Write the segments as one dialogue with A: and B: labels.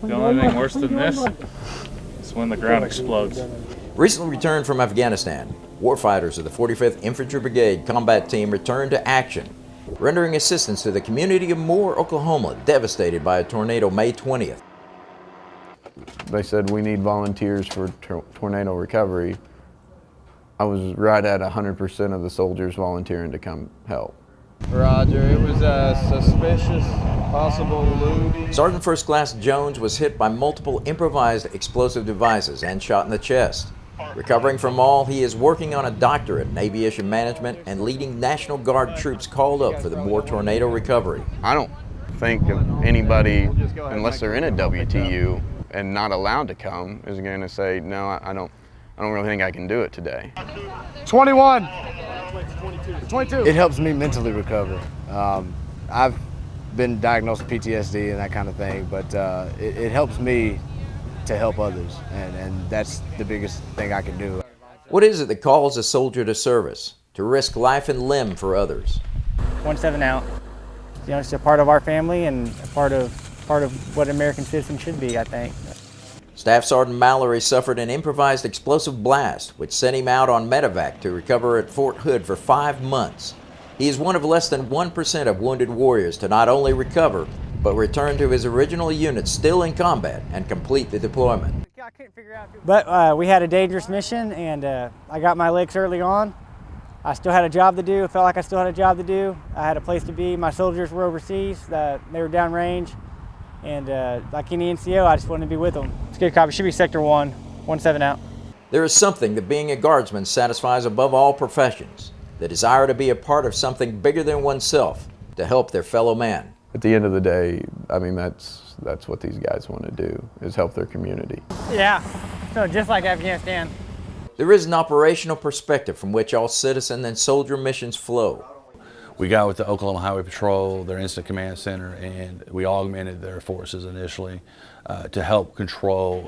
A: The only thing worse than this is when the ground explodes.
B: Recently returned from Afghanistan, warfighters of the 45th Infantry Brigade combat team returned to action, rendering assistance to the community of Moore, Oklahoma, devastated by a tornado May 20th.
C: They said we need volunteers for tornado recovery. I was right at 100% of the soldiers volunteering to come help.
D: Roger, it was a suspicious possible loot.
B: Sergeant First Class Jones was hit by multiple improvised explosive devices and shot in the chest. Recovering from all, he is working on a doctorate in aviation management and leading National Guard troops called up for the Moore tornado recovery.
C: I don't think anybody, unless they're in a WTU and not allowed to come, is going to say, no, I don't really think I can do it today.
D: 21.
E: 22. It helps me mentally recover. I've been diagnosed with PTSD and that kind of thing, but it helps me to help others, and that's the biggest thing I can do.
B: What is it that calls a soldier to service, to risk life and limb for others?
F: 17 out. You know, it's a part of our family and a part of what an American citizen should be, I think.
B: Staff Sergeant Mallory suffered an improvised explosive blast, which sent him out on medevac to recover at Fort Hood for 5 months. He is one of less than 1% of wounded warriors to not only recover, but return to his original unit still in combat and complete the deployment.
F: But we had a dangerous mission, and I got my licks early on. I still had a job to do. I felt like I still had a job to do. I had a place to be. My soldiers were overseas. They were downrange. And like any NCO, I just wanted to be with them. It's good copy. Should be Sector 1, 17 out.
B: There is something that being a guardsman satisfies above all professions, the desire to be a part of something bigger than oneself, to help their fellow man.
C: At the end of the day, I mean, that's what these guys want to do, is help their community.
F: Yeah, so just like Afghanistan.
B: There is an operational perspective from which all citizen and soldier missions flow.
G: We got with the Oklahoma Highway Patrol, their Incident Command Center, and we augmented their forces initially to help control,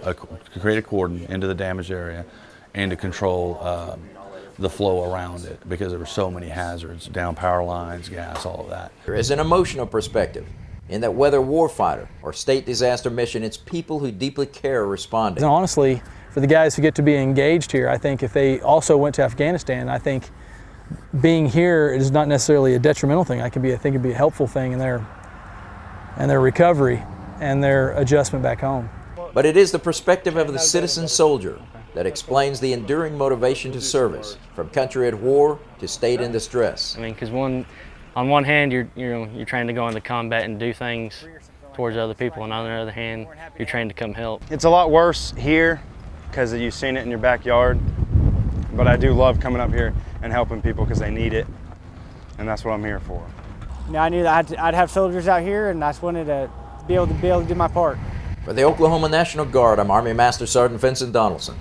G: create a cordon into the damaged area and to control the flow around it, because there were so many hazards, down power lines, gas, all of that.
B: There is an emotional perspective in that whether warfighter or state disaster mission, it's people who deeply care are responding.
H: And honestly, for the guys who get to be engaged here, I think if they also went to Afghanistan, I think being here is not necessarily a detrimental thing. I think it could be a helpful thing in their recovery and their adjustment back home.
B: But it is the perspective of the citizen soldier that explains the enduring motivation to service, from country at war to state in distress.
I: I mean, because on one hand, you're trained to go into combat and do things towards other people, and on the other hand, you're trained to come help.
D: It's a lot worse here because you've seen it in your backyard, but I do love coming up here and helping people because they need it, and that's what I'm here for.
F: You know, I knew that I'd have soldiers out here, and I just wanted to be able to do my part.
B: For the Oklahoma National Guard, I'm Army Master Sergeant Vincent Donaldson.